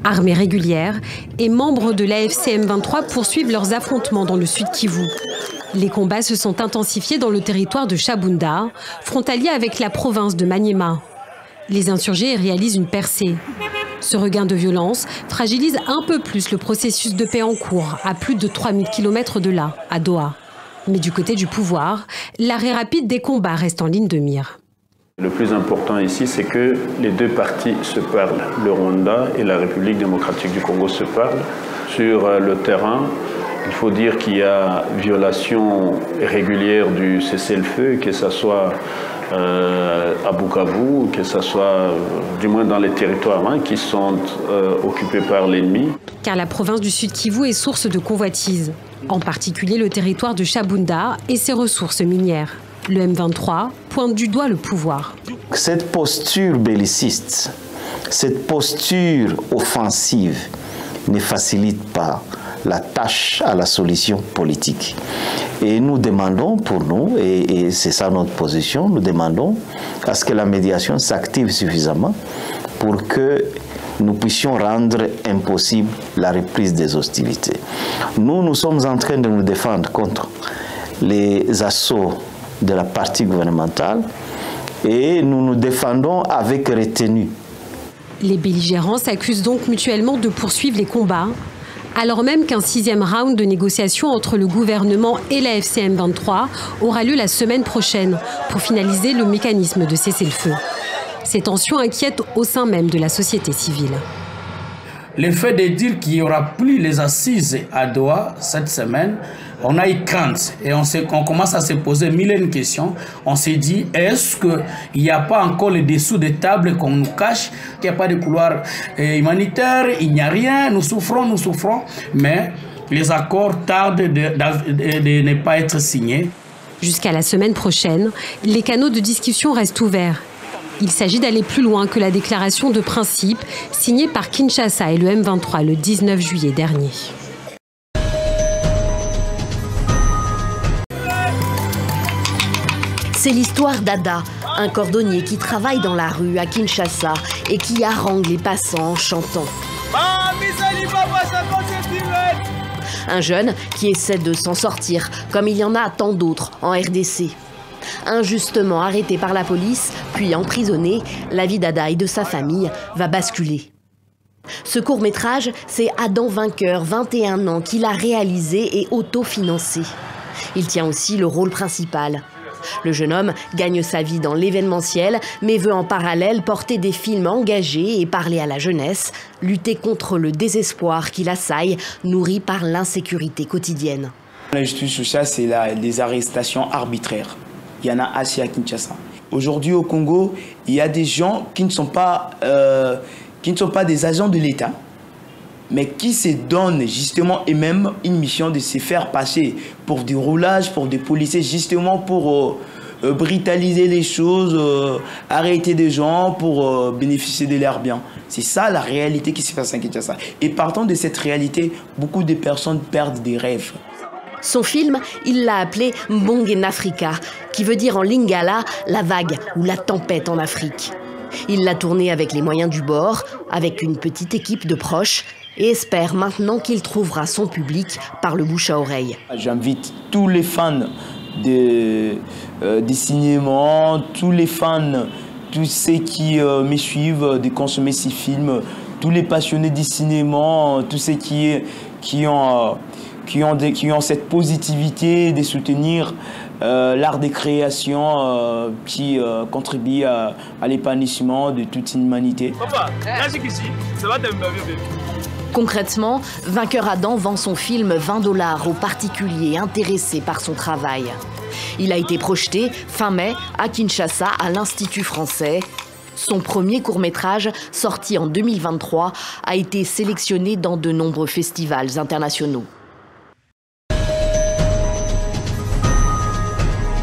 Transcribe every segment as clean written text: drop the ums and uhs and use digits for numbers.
Armée régulière et membres de l'AFC M23 poursuivent leurs affrontements dans le Sud Kivu. Les combats se sont intensifiés dans le territoire de Shabunda, frontalier avec la province de Maniema. Les insurgés réalisent une percée. Ce regain de violence fragilise un peu plus le processus de paix en cours, à plus de 3000 km de là, à Doha. Mais du côté du pouvoir, l'arrêt rapide des combats reste en ligne de mire. Le plus important ici, c'est que les deux parties se parlent. Le Rwanda et la République démocratique du Congo se parlent. Sur le terrain, il faut dire qu'il y a violation régulière du cessez-le-feu, que ce soit à Bukavu, que ce soit du moins dans les territoires qui sont occupés par l'ennemi. Car la province du Sud Kivu est source de convoitises, en particulier le territoire de Shabunda et ses ressources minières. Le M23 pointe du doigt le pouvoir. Cette posture belliciste, cette posture offensive ne facilite pas la tâche à la solution politique. Et nous demandons pour nous, et c'est ça notre position, nous demandons à ce que la médiation s'active suffisamment pour que nous puissions rendre impossible la reprise des hostilités. Nous sommes en train de nous défendre contre les assauts de la partie gouvernementale et nous nous défendons avec retenue. Les belligérants s'accusent donc mutuellement de poursuivre les combats, alors même qu'un 6e round de négociations entre le gouvernement et la FCM 23 aura lieu la semaine prochaine pour finaliser le mécanisme de cessez-le-feu. Ces tensions inquiètent au sein même de la société civile. Le fait de dire qu'il n'y aura plus les assises à Doha cette semaine, on a eu crainte et on commence à se poser mille et une questions. On s'est dit, est-ce qu'il n'y a pas encore les dessous des tables qu'on nous cache, qu'il n'y a pas de couloir humanitaire, il n'y a rien, nous souffrons, mais les accords tardent de ne pas être signés. Jusqu'à la semaine prochaine, les canaux de discussion restent ouverts. Il s'agit d'aller plus loin que la déclaration de principe signée par Kinshasa et le M23 le 19 juillet dernier. C'est l'histoire d'Ada, un cordonnier qui travaille dans la rue à Kinshasa et qui harangue les passants en chantant. Un jeune qui essaie de s'en sortir, comme il y en a tant d'autres en RDC. Injustement arrêté par la police, puis emprisonné, la vie d'Ada et de sa famille va basculer. Ce court-métrage, c'est Adam Vainqueur, 21 ans, qui l'a réalisé et autofinancé. Il tient aussi le rôle principal. Le jeune homme gagne sa vie dans l'événementiel, mais veut en parallèle porter des films engagés et parler à la jeunesse, lutter contre le désespoir qui l'assaille, nourri par l'insécurité quotidienne. La justice sociale, c'est des arrestations arbitraires. Il y en a assez à Kinshasa. Aujourd'hui au Congo, il y a des gens qui ne sont pas des agents de l'État, mais qui se donnent justement et même une mission de se faire passer pour du roulage, pour des policiers, justement pour brutaliser les choses, arrêter des gens pour bénéficier de leurs biens. C'est ça la réalité qui se passe à Kinshasa. Et partant de cette réalité, beaucoup de personnes perdent des rêves. Son film, il l'a appelé Mbonge Africa, qui veut dire en lingala la vague ou la tempête en Afrique. Il l'a tourné avec les moyens du bord, avec une petite équipe de proches, et espère maintenant qu'il trouvera son public par le bouche à oreille. J'invite tous les fans des cinémas, tous les fans, tous ceux qui me suivent, de consommer ces films, tous les passionnés du cinéma, tous ceux qui ont cette positivité de soutenir l'art des créations qui contribue à l'épanouissement de toute une humanité. Concrètement, Vainqueur Adam vend son film 20 $ aux particuliers intéressés par son travail. Il a été projeté fin mai à Kinshasa à l'Institut français. Son premier court-métrage, sorti en 2023, a été sélectionné dans de nombreux festivals internationaux.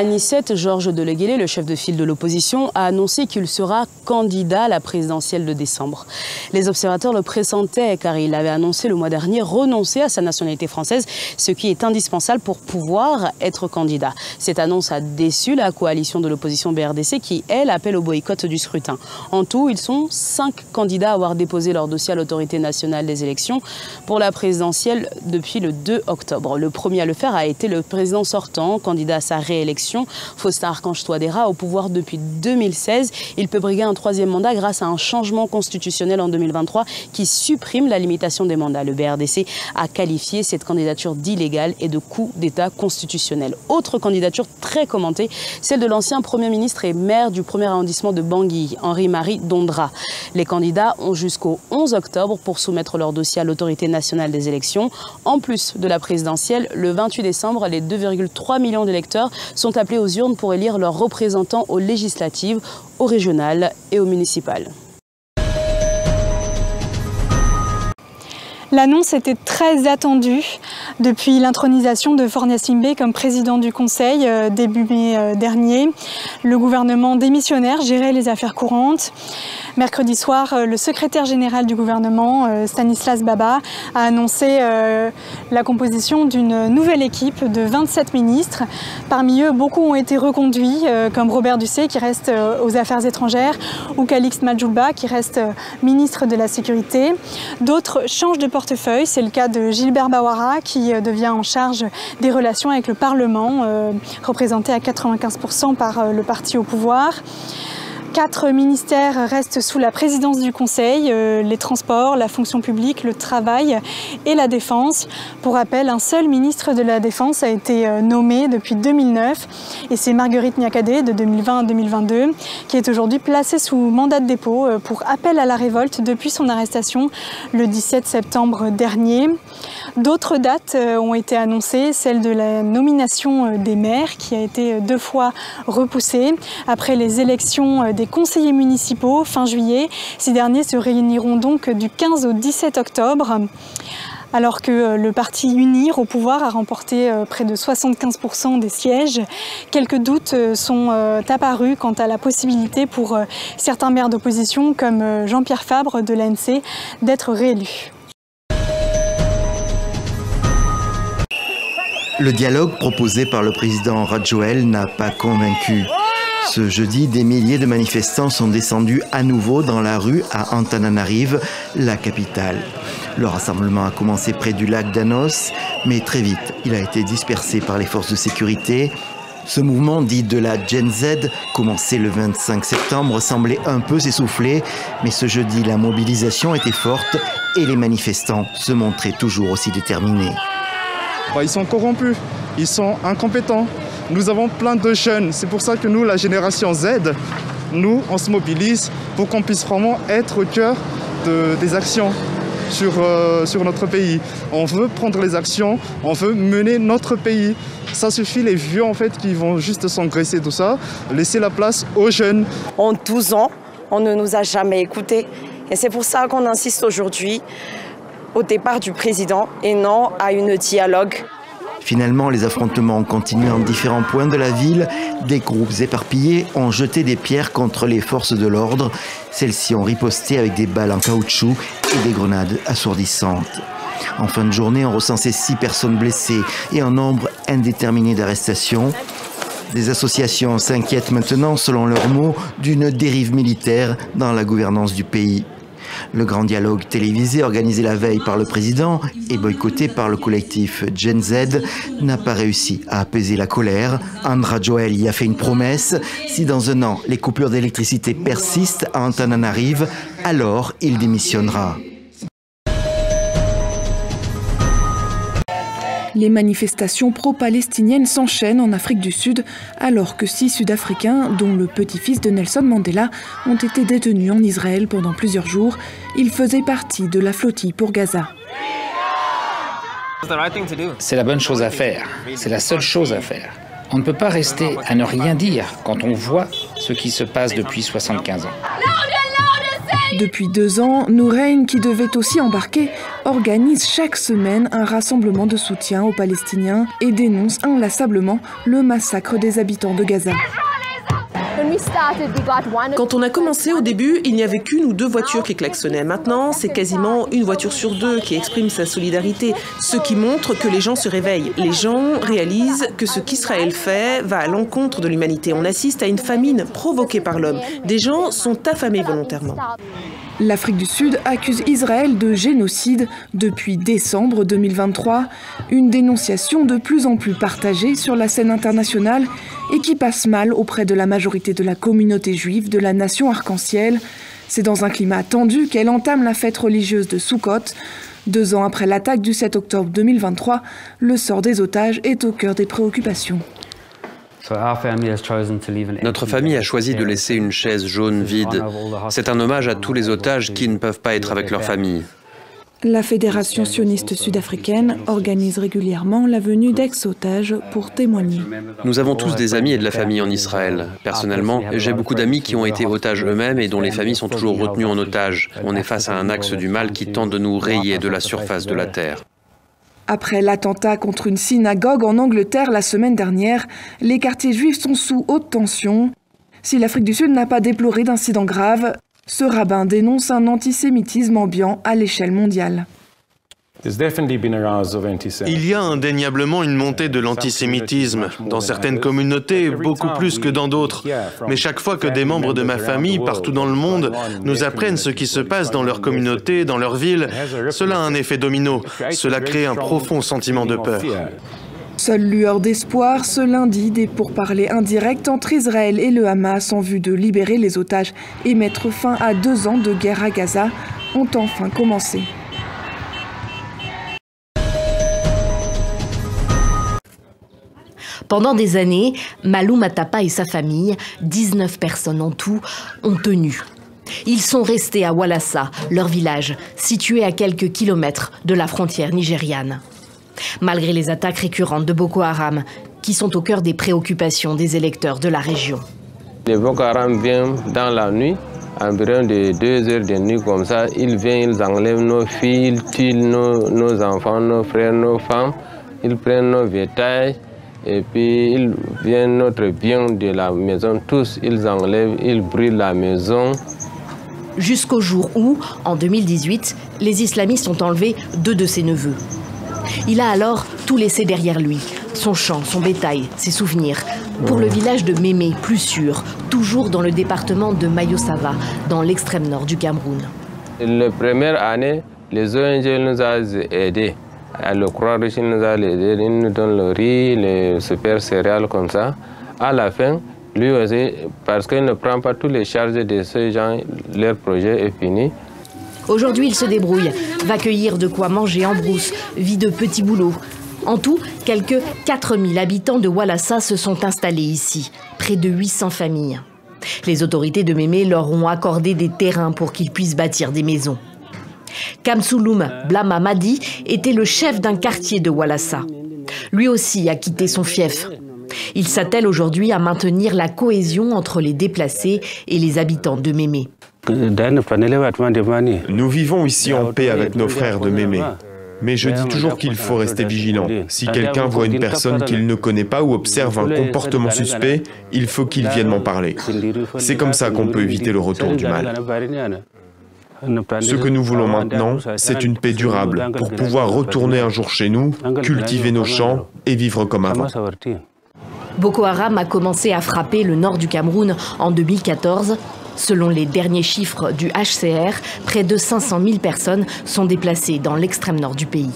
Anicet Georges Deleguélé, le chef de file de l'opposition, a annoncé qu'il sera candidat à la présidentielle de décembre. Les observateurs le pressentaient car il avait annoncé le mois dernier renoncer à sa nationalité française, ce qui est indispensable pour pouvoir être candidat. Cette annonce a déçu la coalition de l'opposition BRDC qui, elle, appelle au boycott du scrutin. En tout, ils sont 5 candidats à avoir déposé leur dossier à l'autorité nationale des élections pour la présidentielle depuis le 2 octobre. Le premier à le faire a été le président sortant, candidat à sa réélection. Faustin Archange Touadéra, au pouvoir depuis 2016. Il peut briguer un 3e mandat grâce à un changement constitutionnel en 2023 qui supprime la limitation des mandats. Le BRDC a qualifié cette candidature d'illégale et de coup d'État constitutionnel. Autre candidature très commentée, celle de l'ancien Premier ministre et maire du 1er arrondissement de Bangui, Henri-Marie Dondra. Les candidats ont jusqu'au 11 octobre pour soumettre leur dossier à l'autorité nationale des élections. En plus de la présidentielle, le 28 décembre, les 2,3 millions d'électeurs sont appelés aux urnes pour élire leurs représentants aux législatives, aux régionales et aux municipales. L'annonce était très attendue depuis l'intronisation de Faure Gnassingbé comme président du Conseil début mai dernier. Le gouvernement démissionnaire gérait les affaires courantes. Mercredi soir, le secrétaire général du gouvernement, Stanislas Baba, a annoncé la composition d'une nouvelle équipe de 27 ministres. Parmi eux, beaucoup ont été reconduits, comme Robert Ducé qui reste aux Affaires étrangères ou Calixte Madjoulba qui reste ministre de la Sécurité. D'autres changent de portefeuille. C'est le cas de Gilbert Bawara qui devient en charge des relations avec le Parlement, représenté à 95% par le parti au pouvoir. 4 ministères restent sous la présidence du Conseil, les transports, la fonction publique, le travail et la défense. Pour rappel, un seul ministre de la Défense a été nommé depuis 2009 et c'est Marguerite Niakhaté de 2020 à 2022 qui est aujourd'hui placée sous mandat de dépôt pour appel à la révolte depuis son arrestation le 17 septembre dernier. D'autres dates ont été annoncées, celle de la nomination des maires qui a été 2 fois repoussée après les élections des conseillers municipaux fin juillet. Ces derniers se réuniront donc du 15 au 17 octobre. Alors que le parti UNIR au pouvoir a remporté près de 75% des sièges. Quelques doutes sont apparus quant à la possibilité pour certains maires d'opposition comme Jean-Pierre Fabre de l'ANC d'être réélu. Le dialogue proposé par le président Rajoel n'a pas convaincu. Ce jeudi, des milliers de manifestants sont descendus à nouveau dans la rue à Antananarive, la capitale. Le rassemblement a commencé près du lac Danos, mais très vite, il a été dispersé par les forces de sécurité. Ce mouvement dit de la Gen Z, commencé le 25 septembre, semblait un peu s'essouffler, mais ce jeudi, la mobilisation était forte et les manifestants se montraient toujours aussi déterminés. Ils sont corrompus, ils sont incompétents. Nous avons plein de jeunes, c'est pour ça que nous, la génération Z, nous, on se mobilise pour qu'on puisse vraiment être au cœur des actions sur notre pays. On veut prendre les actions, on veut mener notre pays. Ça suffit, les vieux en fait qui vont juste s'engraisser tout ça, laisser la place aux jeunes. En 12 ans, on ne nous a jamais écoutés et c'est pour ça qu'on insiste aujourd'hui au départ du président et non à une dialogue. Finalement, les affrontements ont continué en différents points de la ville. Des groupes éparpillés ont jeté des pierres contre les forces de l'ordre. Celles-ci ont riposté avec des balles en caoutchouc et des grenades assourdissantes. En fin de journée, on recensait 6 personnes blessées et un nombre indéterminé d'arrestations. Des associations s'inquiètent maintenant, selon leurs mots, d'une dérive militaire dans la gouvernance du pays. Le grand dialogue télévisé organisé la veille par le président et boycotté par le collectif Gen Z n'a pas réussi à apaiser la colère. Andra Joel y a fait une promesse. Si dans un an, les coupures d'électricité persistent à Antananarive, alors il démissionnera. Les manifestations pro-palestiniennes s'enchaînent en Afrique du Sud, alors que 6 Sud-Africains, dont le petit-fils de Nelson Mandela, ont été détenus en Israël pendant plusieurs jours. Ils faisaient partie de la flottille pour Gaza. C'est la bonne chose à faire. C'est la seule chose à faire. On ne peut pas rester à ne rien dire quand on voit ce qui se passe depuis 75 ans. Depuis 2 ans, Nourein, qui devait aussi embarquer, organise chaque semaine un rassemblement de soutien aux Palestiniens et dénonce inlassablement le massacre des habitants de Gaza. Quand on a commencé au début, il n'y avait qu'1 ou 2 voitures qui klaxonnaient. Maintenant, c'est quasiment 1 voiture sur 2 qui exprime sa solidarité, ce qui montre que les gens se réveillent. Les gens réalisent que ce qu'Israël fait va à l'encontre de l'humanité. On assiste à une famine provoquée par l'homme. Des gens sont affamés volontairement. L'Afrique du Sud accuse Israël de génocide depuis décembre 2023, une dénonciation de plus en plus partagée sur la scène internationale et qui passe mal auprès de la majorité de la communauté juive de la nation arc-en-ciel. C'est dans un climat tendu qu'elle entame la fête religieuse de Sukkot. 2 ans après l'attaque du 7 octobre 2023, le sort des otages est au cœur des préoccupations. Notre famille a choisi de laisser une chaise jaune vide. C'est un hommage à tous les otages qui ne peuvent pas être avec leur famille. La Fédération sioniste sud-africaine organise régulièrement la venue d'ex-otages pour témoigner. Nous avons tous des amis et de la famille en Israël. Personnellement, j'ai beaucoup d'amis qui ont été otages eux-mêmes et dont les familles sont toujours retenues en otage. On est face à un axe du mal qui tente de nous rayer de la surface de la terre. Après l'attentat contre une synagogue en Angleterre la semaine dernière, les quartiers juifs sont sous haute tension. Si l'Afrique du Sud n'a pas déploré d'incidents graves, ce rabbin dénonce un antisémitisme ambiant à l'échelle mondiale. Il y a indéniablement une montée de l'antisémitisme, dans certaines communautés, beaucoup plus que dans d'autres. Mais chaque fois que des membres de ma famille, partout dans le monde, nous apprennent ce qui se passe dans leur communauté, dans leur ville, cela a un effet domino. Cela crée un profond sentiment de peur. Seule lueur d'espoir, ce lundi, des pourparlers indirects entre Israël et le Hamas en vue de libérer les otages et mettre fin à 2 ans de guerre à Gaza ont enfin commencé. Pendant des années, Malou Matapa et sa famille, 19 personnes en tout, ont tenu. Ils sont restés à Walassa, leur village, situé à quelques kilomètres de la frontière nigériane. Malgré les attaques récurrentes de Boko Haram, qui sont au cœur des préoccupations des électeurs de la région. Les Boko Haram viennent dans la nuit, environ de 2 heures de nuit comme ça, ils viennent, ils enlèvent nos filles, ils tuent nos enfants, nos frères, nos femmes, ils prennent nos bétails. Et puis ils viennent notre bien de la maison, tous ils enlèvent, ils brûlent la maison. Jusqu'au jour où, en 2018, les islamistes ont enlevé 2 de ses neveux. Il a alors tout laissé derrière lui, son champ, son bétail, ses souvenirs, pour le village de Mémé, plus sûr, toujours dans le département de Mayo-Sava, dans l'extrême nord du Cameroun. La première année, les ONG nous ont aidés. Le Croix-Rouge nous a aidés, ils nous donnent le riz, les super céréales comme ça. À la fin, lui aussi, parce qu'il ne prend pas toutes les charges de ces gens, leur projet est fini. Aujourd'hui, il se débrouille, va cueillir de quoi manger en brousse, vit de petits boulots. En tout, quelques 4000 habitants de Walassa se sont installés ici, près de 800 familles. Les autorités de Mémé leur ont accordé des terrains pour qu'ils puissent bâtir des maisons. Kamsouloum Blama Madi était le chef d'un quartier de Walassa. Lui aussi a quitté son fief. Il s'attelle aujourd'hui à maintenir la cohésion entre les déplacés et les habitants de Mémé. Nous vivons ici en paix avec nos frères de Mémé. Mais je dis toujours qu'il faut rester vigilant. Si quelqu'un voit une personne qu'il ne connaît pas ou observe un comportement suspect, il faut qu'il vienne m'en parler. C'est comme ça qu'on peut éviter le retour du mal. Ce que nous voulons maintenant, c'est une paix durable pour pouvoir retourner un jour chez nous, cultiver nos champs et vivre comme avant. Boko Haram a commencé à frapper le nord du Cameroun en 2014. Selon les derniers chiffres du HCR, près de 500 000 personnes sont déplacées dans l'extrême nord du pays.